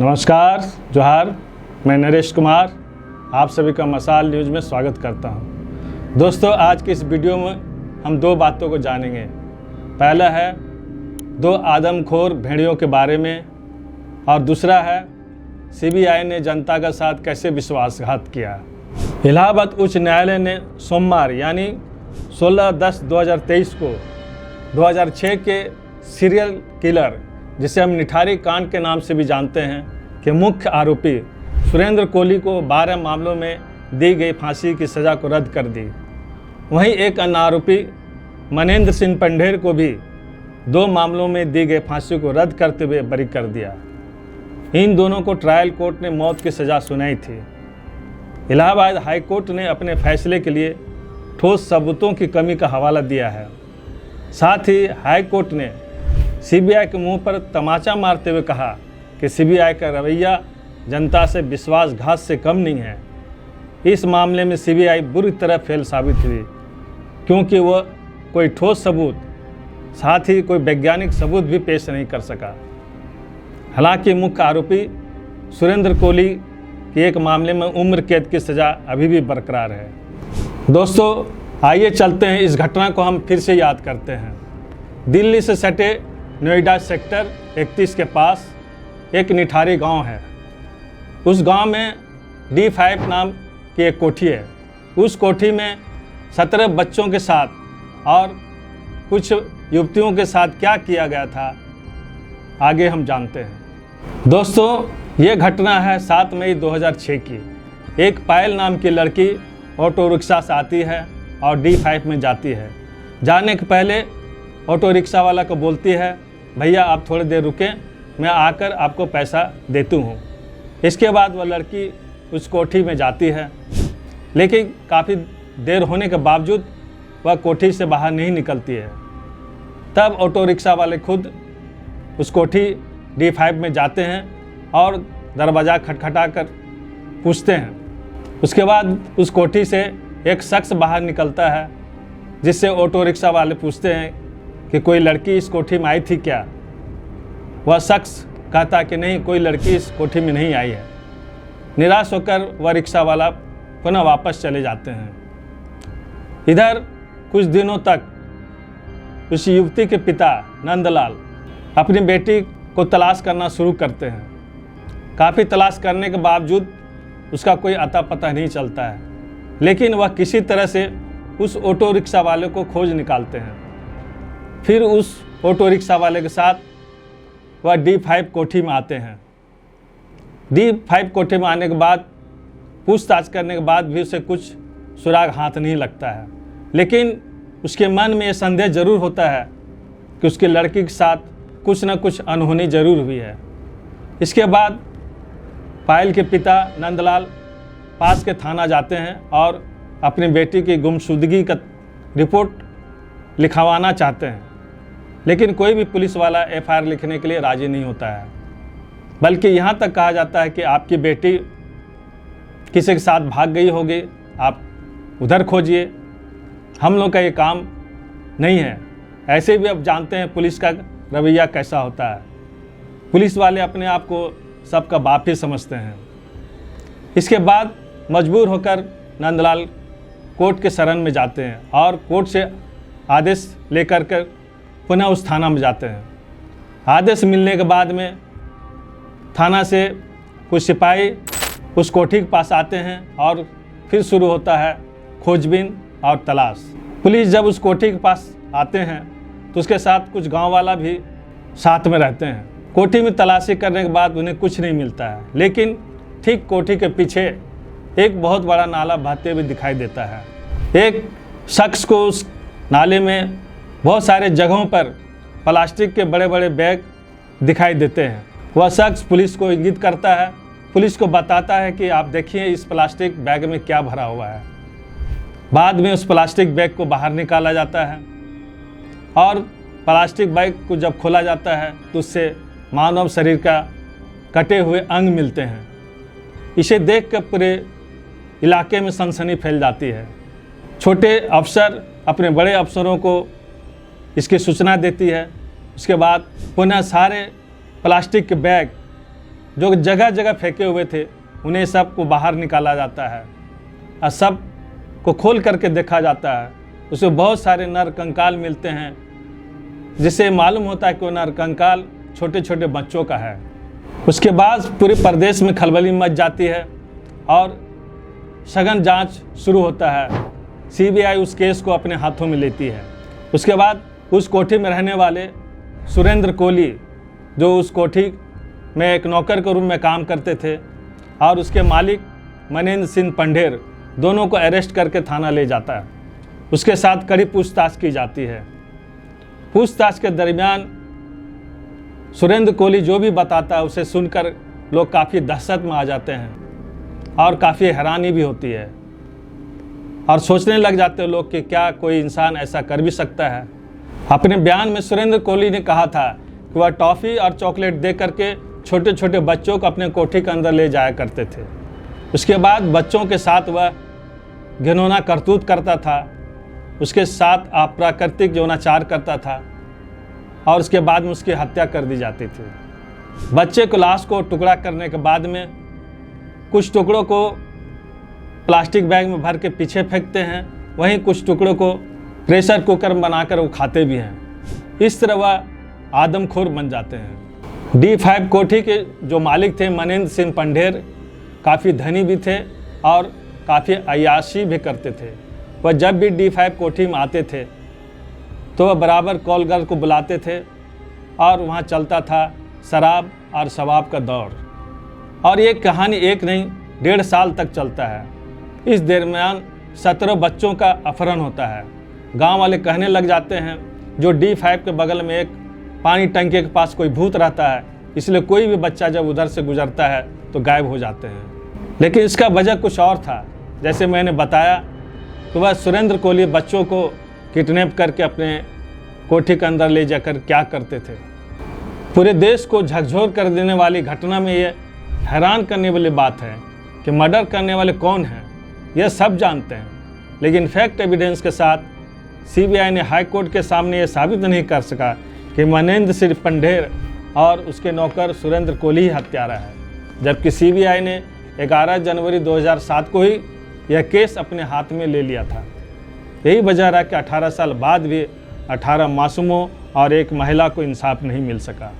नमस्कार, जोहार। मैं नरेश कुमार आप सभी का मसाल न्यूज़ में स्वागत करता हूं। दोस्तों, आज की इस वीडियो में हम दो बातों को जानेंगे। पहला है दो आदमखोर भेड़ियों के बारे में और दूसरा है सीबीआई ने जनता का साथ कैसे विश्वासघात किया। इलाहाबाद उच्च न्यायालय ने सोमवार यानी 16/10/2023 को 2006 के सीरियल किलर, जिसे हम निठारी कांड के नाम से भी जानते हैं, कि मुख्य आरोपी सुरेंद्र कोहली को 12 मामलों में दी गई फांसी की सज़ा को रद्द कर दी। वहीं एक अन्य आरोपी मनेंद्र सिंह पंढेर को भी 2 मामलों में दी गई फांसी को रद्द करते हुए बरी कर दिया। इन दोनों को ट्रायल कोर्ट ने मौत की सज़ा सुनाई थी। इलाहाबाद हाई कोर्ट ने अपने फैसले के लिए ठोस सबूतों की कमी का हवाला दिया है। साथ ही हाई कोर्ट ने सीबीआई के मुंह पर तमाचा मारते हुए कहा कि सीबीआई का रवैया जनता से विश्वासघात से कम नहीं है। इस मामले में सीबीआई बुरी तरह फेल साबित हुई, क्योंकि वह कोई ठोस सबूत, साथ ही कोई वैज्ञानिक सबूत भी पेश नहीं कर सका। हालांकि मुख्य आरोपी सुरेंद्र कोहली के एक मामले में उम्र कैद की सज़ा अभी भी बरकरार है। दोस्तों, आइए चलते हैं, इस घटना को हम फिर से याद करते हैं। दिल्ली से सटे नोएडा सेक्टर 31 के पास एक निठारी गांव है। उस गांव में D5 नाम की एक कोठी है। उस कोठी में 17 बच्चों के साथ और कुछ युवतियों के साथ क्या किया गया था, आगे हम जानते हैं। दोस्तों, ये घटना है 7 मई 2006 की। एक पायल नाम की लड़की ऑटो रिक्शा से आती है और D5 में जाती है। जाने के पहले ऑटो रिक्शा वाला को बोलती है, भैया आप थोड़ी देर रुकें, मैं आकर आपको पैसा देती हूँ। इसके बाद वह लड़की उस कोठी में जाती है, लेकिन काफ़ी देर होने के बावजूद वह कोठी से बाहर नहीं निकलती है। तब ऑटो रिक्शा वाले खुद उस कोठी D5 में जाते हैं और दरवाज़ा खटखटा कर पूछते हैं। उसके बाद उस कोठी से एक शख्स बाहर निकलता है, जिससे ऑटो रिक्शा वाले पूछते हैं कि कोई लड़की इस कोठी में आई थी क्या। वह शख्स कहता कि नहीं, कोई लड़की इस कोठी में नहीं आई है। निराश होकर वह रिक्शा वाला पुनः वापस चले जाते हैं। इधर कुछ दिनों तक उस युवती के पिता नंदलाल अपनी बेटी को तलाश करना शुरू करते हैं। काफ़ी तलाश करने के बावजूद उसका कोई अता पता नहीं चलता है, लेकिन वह किसी तरह से उस ऑटो रिक्शा वाले को खोज निकालते हैं। फिर उस ऑटो रिक्शा वाले के साथ वह D5 कोठी में आते हैं। D5 कोठी में आने के बाद पूछताछ करने के बाद भी उसे कुछ सुराग हाथ नहीं लगता है, लेकिन उसके मन में ये संदेह जरूर होता है कि उसकी लड़की के साथ कुछ न कुछ अनहोनी जरूर हुई है। इसके बाद पायल के पिता नंदलाल पास के थाना जाते हैं और अपनी बेटी की गुमशुदगी का रिपोर्ट लिखवाना चाहते हैं, लेकिन कोई भी पुलिस वाला FIR लिखने के लिए राजी नहीं होता है। बल्कि यहाँ तक कहा जाता है कि आपकी बेटी किसी के साथ भाग गई होगी, आप उधर खोजिए, हम लोग का ये काम नहीं है। ऐसे भी अब जानते हैं पुलिस का रवैया कैसा होता है। पुलिस वाले अपने आप को सबका बाप ही समझते हैं। इसके बाद मजबूर होकर नंदलाल कोर्ट के शरण में जाते हैं और कोर्ट से आदेश लेकर कर पुनः उस थाना में जाते हैं। आदेश मिलने के बाद में थाना से कुछ सिपाही उस कोठी के पास आते हैं और फिर शुरू होता है खोजबीन और तलाश। पुलिस जब उस कोठी के पास आते हैं तो उसके साथ कुछ गांव वाला भी साथ में रहते हैं। कोठी में तलाशी करने के बाद उन्हें कुछ नहीं मिलता है, लेकिन ठीक कोठी के पीछे एक बहुत बड़ा नाला बहते हुए दिखाई देता है। एक शख्स को उस नाले में बहुत सारे जगहों पर प्लास्टिक के बड़े बड़े बैग दिखाई देते हैं। वह शख्स पुलिस को इंगित करता है, पुलिस को बताता है कि आप देखिए इस प्लास्टिक बैग में क्या भरा हुआ है। बाद में उस प्लास्टिक बैग को बाहर निकाला जाता है और प्लास्टिक बैग को जब खोला जाता है तो उससे मानव शरीर का कटे हुए अंग मिलते हैं। इसे देख कर पूरे इलाके में सनसनी फैल जाती है। छोटे अफसर अपने बड़े अफसरों को इसकी सूचना देती है। उसके बाद पुनः सारे प्लास्टिक के बैग जो जगह जगह फेंके हुए थे उन्हें सब को बाहर निकाला जाता है और सब को खोल करके देखा जाता है। उसमें बहुत सारे नर कंकाल मिलते हैं, जिससे मालूम होता है कि वो नर कंकाल छोटे छोटे बच्चों का है। उसके बाद पूरे प्रदेश में खलबली मच जाती है और सघन जांच शुरू होता है। सीबीआई उस केस को अपने हाथों में लेती है। उसके बाद उस कोठी में रहने वाले सुरेंद्र कोहली, जो उस कोठी में एक नौकर के रूप में काम करते थे, और उसके मालिक मनेंद्र सिंह पंढेर, दोनों को अरेस्ट करके थाना ले जाता है। उसके साथ कड़ी पूछताछ की जाती है। पूछताछ के दरमियान सुरेंद्र कोहली जो भी बताता है उसे सुनकर लोग काफ़ी दहशत में आ जाते हैं और काफ़ी हैरानी भी होती है, और सोचने लग जाते हैं लोग कि क्या कोई इंसान ऐसा कर भी सकता है। अपने बयान में सुरेंद्र कोहली ने कहा था कि वह टॉफ़ी और चॉकलेट दे करके छोटे छोटे बच्चों को अपने कोठी के अंदर ले जाया करते थे। उसके बाद बच्चों के साथ वह घिनौना करतूत करता था, उसके साथ अप्राकृतिक यौनाचार करता था, और उसके बाद में उसकी हत्या कर दी जाती थी। बच्चे को लाश को टुकड़ा करने के बाद में कुछ टुकड़ों को प्लास्टिक बैग में भर के पीछे फेंकते हैं, वहीं कुछ टुकड़ों को प्रेशर कुकर में बनाकर वो खाते भी हैं। इस तरह वह आदमखोर बन जाते हैं। D5 कोठी के जो मालिक थे मनेंद्र सिंह पंढेर, काफ़ी धनी भी थे और काफ़ी अय्याशी भी करते थे। वह जब भी D5 कोठी में आते थे तो वह बराबर कॉल गर्ल को बुलाते थे और वहाँ चलता था शराब और शबाब का दौर। और ये कहानी एक नहीं 1.5 साल तक चलता है। इस दरमियान 17 बच्चों का अपहरण होता है। गांव वाले कहने लग जाते हैं जो D5 के बगल में एक पानी टंकी के पास कोई भूत रहता है, इसलिए कोई भी बच्चा जब उधर से गुजरता है तो गायब हो जाते हैं। लेकिन इसका वजह कुछ और था। जैसे मैंने बताया कि वह सुरेंद्र कोहली बच्चों को किडनैप करके अपने कोठी के अंदर ले जाकर क्या करते थे। पूरे देश को झकझोर कर देने वाली घटना में ये हैरान करने वाली बात है कि मर्डर करने वाले कौन हैं यह सब जानते हैं, लेकिन फैक्ट एविडेंस के साथ सीबीआई ने हाई कोर्ट के सामने ये साबित नहीं कर सका कि मनेंद्र सिंह पंढेर और उसके नौकर सुरेंद्र कोहली ही हत्यारा है, जबकि सीबीआई ने 11 जनवरी 2007 को ही यह केस अपने हाथ में ले लिया था। यही वजह रहा कि 18 साल बाद भी 18 मासूमों और एक महिला को इंसाफ नहीं मिल सका।